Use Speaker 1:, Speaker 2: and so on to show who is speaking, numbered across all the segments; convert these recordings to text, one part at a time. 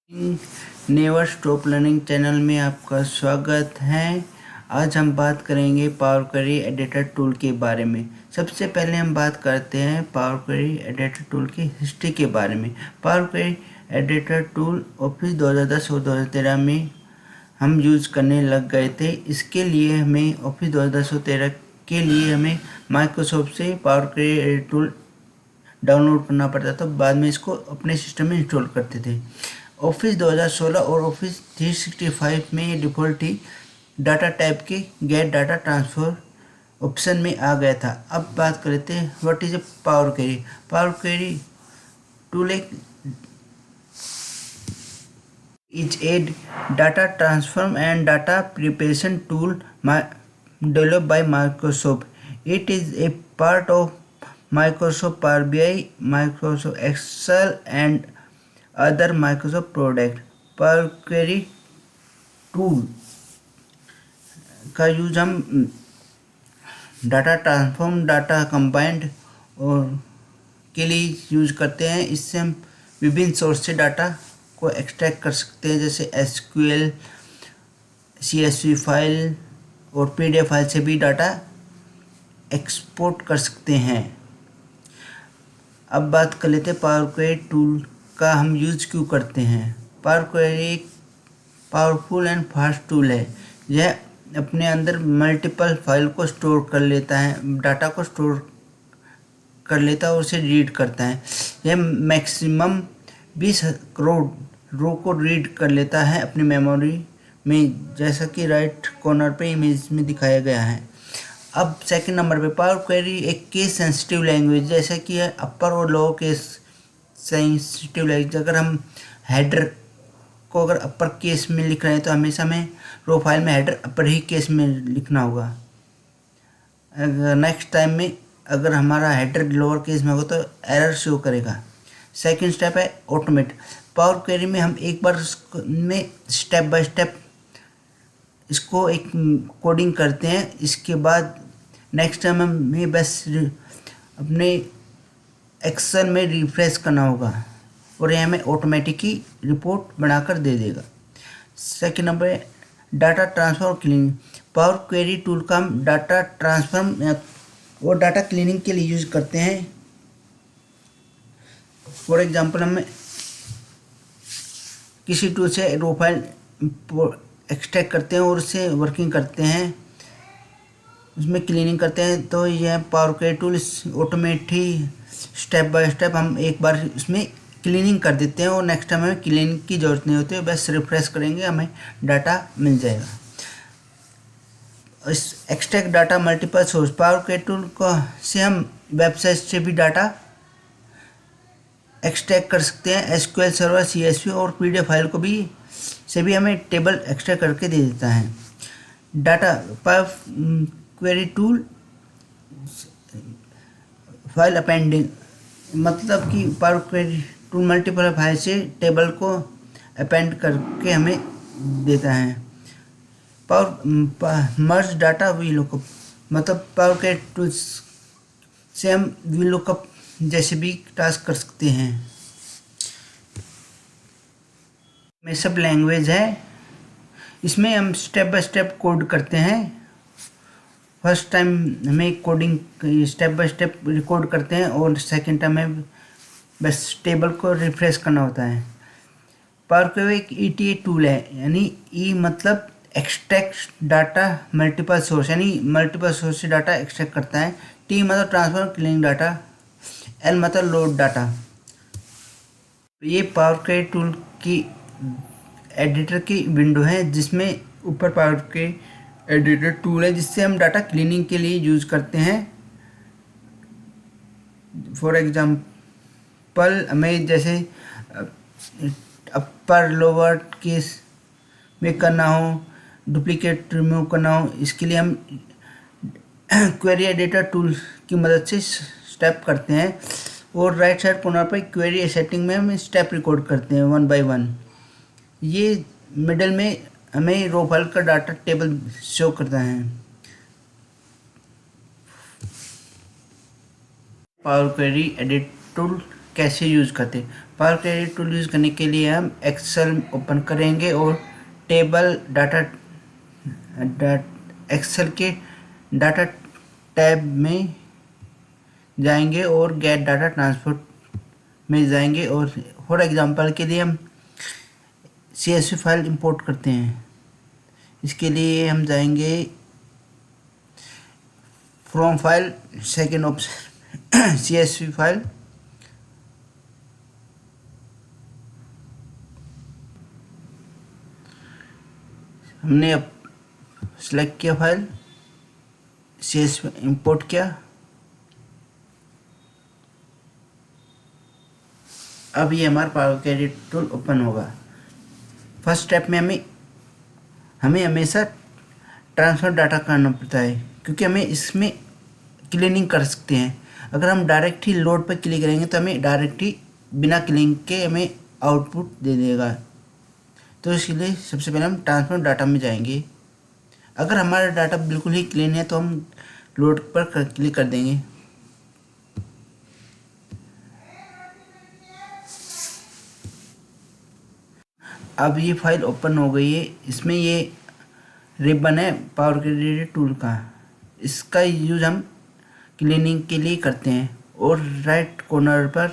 Speaker 1: Never stop learning channel में आपका स्वागत है। आज हम बात करेंगे पावर क्वेरी एडिटर टूल के बारे में। सबसे पहले हम बात करते हैं पावर क्वेरी एडिटर टूल की हिस्ट्री के बारे में। Power query editor tool office 2010 और 2013 में हम यूज़ करने लग गए थे। इसके लिए हमें ऑफिस 2010 और 2013 के लिए हमें माइक्रोसॉफ्ट से power query editor tool download करना पड़ता था, बाद में इसको अपने सिस्टम में इंस्टॉल करते थे। ऑफिस 2016 और ऑफिस 365 में ये डिफ़ॉल्ट ही डाटा टाइप के गेट डाटा ट्रांसफ़र ऑप्शन में आ गया था। अब बात करते हैं what is a power query. Power query tool is a data transform and data preparation tool developed by Microsoft. It is a part of Microsoft Power BI, Microsoft Excel and other Microsoft product। Power query tool का use हम data transform, data combined और के लिए use करते हैं। इससे हम विभिन्न सोर्स से डाटा को एक्सट्रैक्ट कर सकते हैं, जैसे SQL, CSV फाइल और PDF फाइल से भी डाटा एक्सपोर्ट कर सकते हैं। अब बात कर लेते हैं पावर क्वेरी टूल का हम यूज़ क्यों करते हैं। पावर क्वेरी एक पावरफुल एंड फास्ट टूल है। यह अपने अंदर मल्टीपल फाइल को स्टोर कर लेता है, डाटा को स्टोर कर लेता है और उसे रीड करता है। यह मैक्सिमम 20 करोड़ रो को रीड कर लेता है अपनी मेमोरी में, जैसा कि राइट कॉर्नर पे इमेज में दिखाया गया है। अब सेकंड नंबर पे पावर क्वेरी एक केस सेंसिटिव लैंग्वेज, जैसे कि अपर और लोअर केस सेंसिटिव लैंग्वेज। अगर हम हेडर को अगर अपर केस में लिख रहे हैं तो हमेशा हमें रो फाइल में हेडर अपर ही केस में लिखना होगा। नेक्स्ट टाइम में अगर हमारा हेडर लोअर केस में होगा तो एरर शो करेगा। सेकंड स्टेप है ऑटोमेट। पावर क्वेरी में हम एक बार में स्टेप बाय स्टेप इसको एक कोडिंग करते हैं। इसके बाद नेक्स्ट टाइम हमें बस अपने एक्सेल में रिफ्रेश करना होगा और यह हमें ऑटोमेटिक ही रिपोर्ट बनाकर दे देगा। सेकंड नंबर है डाटा ट्रांसफर और क्लीनिंग। पावर क्वेरी टूल का हम डाटा ट्रांसफर और डाटा क्लीनिंग के लिए यूज करते हैं। फॉर एग्जांपल हमें किसी टूल से रो फाइल एक्सट्रैक्ट करते हैं और उससे वर्किंग करते हैं, उसमें क्लीनिंग करते हैं, तो यह power query tool automate he step by step हम एक बार इसमें क्लीनिंग कर देते हैं और नेक्स्ट टाइम हमें क्लीनिंग की ज़रूरत नहीं होती है, बस रिफ्रेश करेंगे हमें डाटा मिल जाएगा। इस extract data multiple source. Power query tool को से हम वेबसाइट से भी डाटा एक्सट्रैक्ट कर सकते हैं। SQL सर्वर, CSV और PDF फाइल को भी से भी हमें टेबल एक्सट्रैक्ट करके दे देता है। Data power query tool file appending, मतलब कि power query tool multiple file से टेबल को अपेंड करके हमें देता है। पावर मर्ज डाटा वी लुकअप, मतलब पावर क्वेरी टूल से हम वी लुकअप जैसे भी टास्क कर सकते हैं। में सब लैंग्वेज है, इसमें हम स्टेप बाय स्टेप कोड करते हैं। फर्स्ट टाइम हमें coding step by step record करते हैं और सेकंड टाइम में बस टेबल को रिफ्रेश करना होता है। पावर क्वेरी एक ETA टूल है, यानी ई मतलब एक्सट्रैक्ट डाटा मल्टीपल सोर्स, यानी मल्टीपल सोर्स से डाटा एक्सट्रैक्ट करता है। T मतलब ट्रांसफर क्लीनिंग डाटा, L मतलब लोड डाटा। ये पावर क्वेरी टूल की एडिटर की विंडो है, जिसमें ऊपर पावर क्वेरी एडिटर टूल है, जिससे हम डाटा क्लीनिंग के लिए यूज करते हैं। फॉर एग्जांपल हमें जैसे अपर लोअर केस में करना हो, डुप्लीकेट रिमूव करना हो, इसके लिए हम क्वेरी एडिटर टूल की मदद से स्टेप करते हैं। और राइट साइड कॉर्नर पर क्वेरी सेटिंग में हम स्टेप रिकॉर्ड करते हैं 1 by 1। ये मिडल में हमें रो फाइल का डाटा टेबल शो करता है। पावर क्वेरी एडिट टूल कैसे यूज़ करते हैं। पावर क्वेरी टूल यूज़ करने के लिए हम एक्सेल ओपन करेंगे और टेबल डाटा एक्सेल के डाटा टैब में जाएंगे और गेट डाटा ट्रांसफर में जाएंगे और फॉर एग्जांपल के लिए हम CSV फाइल इंपोर्ट करते हैं। इसके लिए हम जाएंगे from file, second option CSV file, हमने अब सिलेक्ट किया फाइल, CSV इंपोर्ट किया। अब ये हमारा पावर क्वेरी टूल ओपन होगा। फर्स्ट स्टेप में हमें हमेशा ट्रांसफर डाटा करना पड़ता है, क्योंकि हमें इसमें क्लीनिंग कर सकते हैं। अगर हम डायरेक्ट ही लोड पर क्लिक करेंगे तो हमें डायरेक्ट ही बिना क्लिक के हमें आउटपुट दे देगा। तो इसलिए सबसे पहले हम ट्रांसफर डाटा में जाएंगे। अगर हमारा डाटा बिल्कुल ही क्लीन है तो हम लोड पर क्लिक कर देंगे। अब ये फाइल ओपन हो गई है। इसमें ये रिबन है पावर क्वेरी टूल का। इसका यूज हम क्लीनिंग के लिए करते हैं। और राइट कॉर्नर पर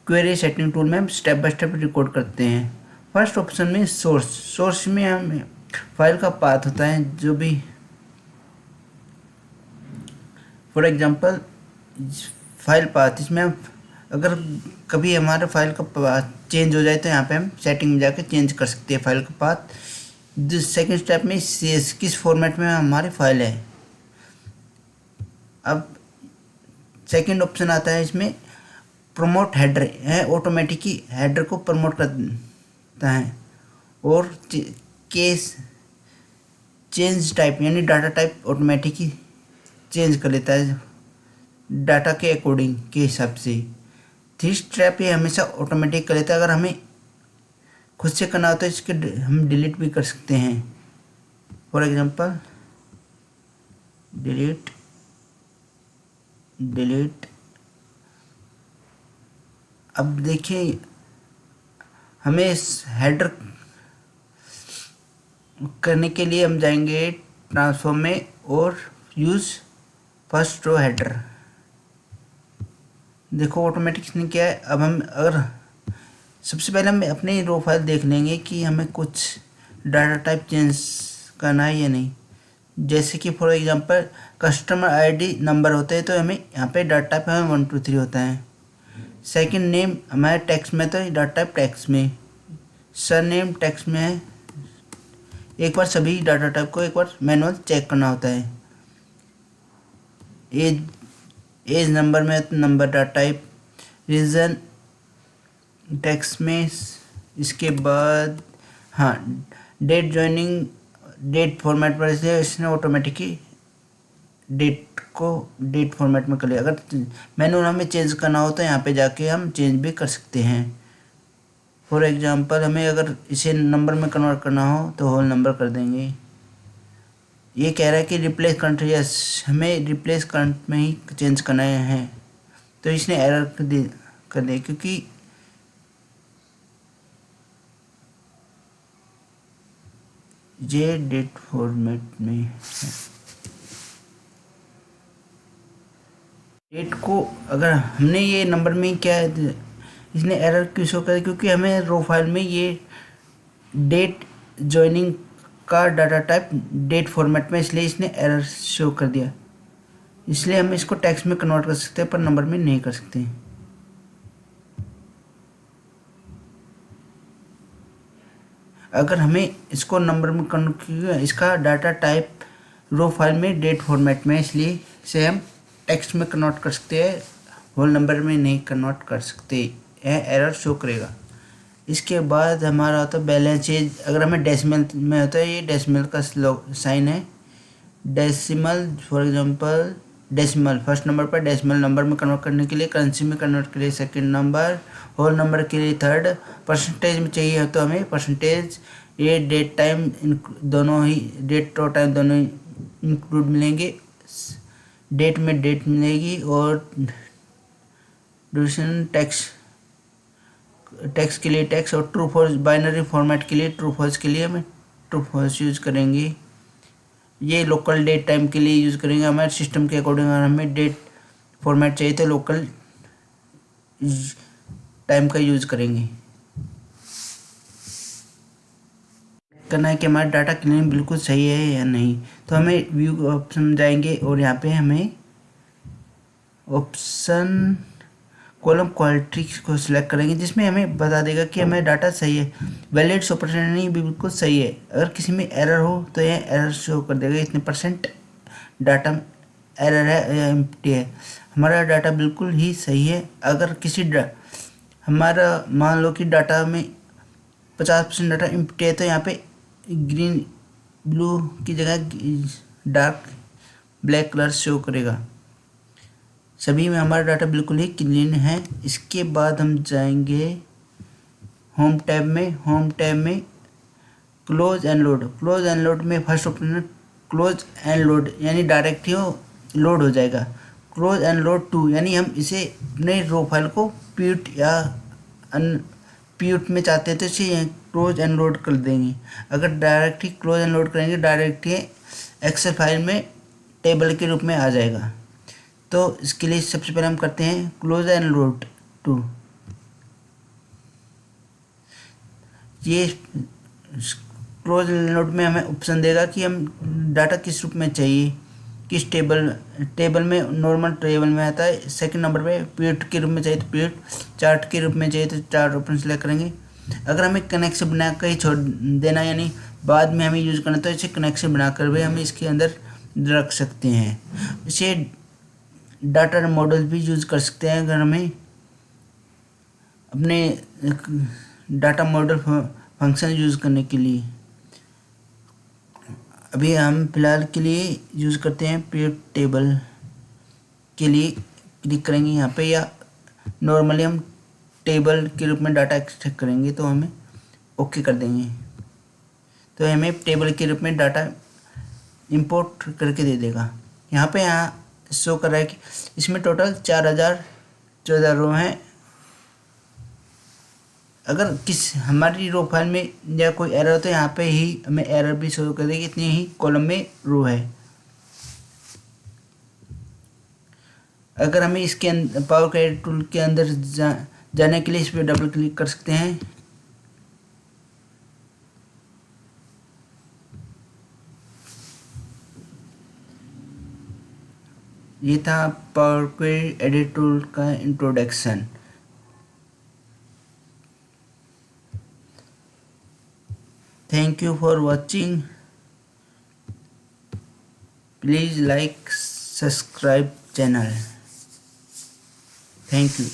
Speaker 1: क्वेरी सेटिंग टूल में हम स्टेप बाय स्टेप रिकॉर्ड करते हैं। फर्स्ट ऑप्शन में सोर्स में हम फाइल का पाथ होता है, जो भी फॉर एग्जांपल फाइल पाथ, इसमें हम अगर कभी हमारे फाइल का पाथ चेंज हो जाए तो यहाँ पे हम सेटिंग में जाकर चेंज कर सकते हैं फाइल का पाथ। सेकेंड स्टेप में किस फॉर्मेट में हमारी फाइल है। अब सेकेंड ऑप्शन आता है, इसमें प्रमोट हेडर है, ऑटोमेटिक ही हेडर को प्रमोट करता है। और केस चेंज टाइप, यानी डाटा टाइप ऑटोमेटिक ही चेंज कर लेता है डाटा के अकॉर्डिंग के हिसाब से। थ्री स्टेप ये हमेशा ऑटोमेटिक कर लेता है। अगर हमें खुद से करना हो तो इसके हम डिलीट भी कर सकते हैं। For example delete. अब देखिए, हमें इस हेडर करने के लिए हम जाएंगे ट्रांसफॉर्म में और यूज़ फर्स्ट रो हेडर। देखो ऑटोमेटिक इसने क्या है। अब हम सबसे पहले हम अपनी रो फाइल देख लेंगे कि हमें कुछ डाटा टाइप चेंज करना है या नहीं। जैसे कि for example customer ID number होते हैं तो हमें यहाँ पे डाटा टाइप हमें 1 2 3 होता है। सेकंड नेम हमारे टेक्स्ट में तो डाटा टाइप टेक्स्ट में, सरनेम टेक्स्ट में है। एक बार सभी डाटा टाइप को एक बार मैनुअल चेक करना होता है। एज नंबर में number data type, region text में। इसके बाद हाँ, डेट ज्वाइनिंग डेट फॉर्मेट पर, इसलिए इसने ऑटोमेटिक ही डेट फॉर्मेट में कर लिया। अगर मैनुअल हमें चेंज करना हो तो यहाँ पे जाके हम चेंज भी कर सकते हैं। फॉर एग्जांपल हमें अगर इसे नंबर में कन्वर्ट करना हो तो होल नंबर कर देंगे। ये कह रहा है कि रिप्लेस करंट, यस हमें रिप्लेस करंट में ही चेंज करना है। तो इसने एरर कर दिया क्योंकि ये डेट फॉर्मेट में है। डेट को अगर हमने ये नंबर में क्या है, इसने एरर क्यों शो कर, क्योंकि हमें रो फाइल में ये डेट ज्वाइनिंग का डाटा टाइप डेट फॉर्मेट में, इसलिए इसने एरर शो कर दिया। इसलिए हम इसको टेक्स्ट में कन्वर्ट कर सकते हैं पर नंबर में नहीं कर सकते। अगर हमें इसको नंबर में कन्वर्ट, इसका डाटा टाइप रो फाइल में डेट फॉर्मेट में, इसलिए इसे हम टेक्स्ट में कन्वर्ट कर सकते हैं, होल नंबर में नहीं कन्वर्ट कर सकते। यह एरर शो करेगा। इसके बाद हमारा होता है बैलेंस चेंज। अगर हमें डेसिमल में होता है, ये डेसिमल का साइन है। Decimal for example decimal first number पर, डेसिमल नंबर में कन्वर्ट करने के लिए, करेंसी में कन्वर्ट के लिए सेकंड नंबर, होल नंबर के लिए थर्ड, परसेंटेज में चाहिए तो हमें परसेंटेज। ये डेट टाइम दोनों ही, डेट और टाइम दोनों ही इंक्लूड मिलेंगे। डेट में डेट मिलेगी और ड्यूरेशन टेक्स्ट टेक्स्ट के लिए टेक्स्ट और ट्रू फॉल्स बाइनरी फॉर्मेट के लिए ट्रू फॉल्स के लिए हमें ट्रू फॉल्स यूज़ करेंगे। ये लोकल डेट टाइम के लिए यूज़ करेंगे। हमारे सिस्टम के अकॉर्डिंग अगर हमें डेट फॉर्मेट चाहिए तो लोकल टाइम का यूज़ करेंगे। करना है कि हमारा डाटा क्लीन बिल्कुल सही है या नहीं। तो हमें व्यू ऑप्शन जाएंगे और यहाँ पे हमें ऑप्शन कॉलम क्वालिटी को सिलेक्ट करेंगे, जिसमें हमें बता देगा कि हमें डाटा सही है, वैलिड 100% नहीं बिल्कुल सही है। अगर किसी में एरर हो तो यह एरर शो कर देगा, इतने % डाटा एरर है या एम्प्टी है। हमारा डाटा बिल्कुल ही सही है। अगर किसी हमारा मान लो कि डाटा में 50% डाटा एम्प्टी है तो यहाँ पे ग्रीन ब्लू की जगह डार्क ब्लैक कलर शो करेगा। सभी में हमारा डाटा बिल्कुल ही क्लीन है। इसके बाद हम जाएंगे होम टैब में। होम टैब में close and load. Close and load में first option close and load यानी डायरेक्ट ही लोड हो जाएगा। क्लोज एंड लोड टू यानी हम इसे अपने रो फाइल को प्यूट या प्यूट में चाहते हैं तो इसे क्लोज एंड लोड कर देंगे। अगर direct he close and load करेंगे डायरेक्ट ही एक्सेल फाइल में टेबल के रूप में आ जाएगा। तो इसके लिए सबसे पहले हम करते हैं क्लोज एंड लोड टू। ये क्लोज एंड लोड में हमें ऑप्शन देगा कि हम डाटा किस रूप में चाहिए, किस टेबल में। नॉर्मल टेबल में आता है। सेकंड नंबर पे पीरियड के रूप में चाहिए तो पीरियड, चार्ट के रूप में चाहिए तो चार्ट ऑप्शन सेलेक्ट करेंगे। अगर हमें कनेक्शन बना कर ही छोड़ देना यानी बाद में हमें यूज़ करना तो इसे कनेक्शन बनाकर भी हम इसके अंदर रख सकते हैं। इसे डाटा मॉडल भी यूज़ कर सकते हैं अगर हमें अपने डाटा मॉडल फंक्शन यूज़ करने के लिए। अभी हम फिलहाल के लिए यूज़ करते हैं पीरियड टेबल के लिए क्लिक करेंगे यहाँ पे, या नॉर्मली हम टेबल के रूप में डाटा एक्सट्रैक्ट करेंगे तो हमें ओके कर देंगे। तो हमें टेबल के रूप में डाटा इंपोर्ट करके दे देगा। यहाँ शो कर रहा है कि इसमें टोटल 4014 रो हैं। अगर हमारी रो फाइल में या कोई एरर हो तो यहाँ पे ही हमें एरर भी शो कर देगी, इतनी ही कॉलम में रो है। अगर हमें इसके पावर क्वेरी टूल के अंदर जाने के लिए इस पर डबल क्लिक कर सकते हैं। ये था पावर क्वेरी एडिट टूल का introduction. Thank you for watching. Please like subscribe channel. Thank you.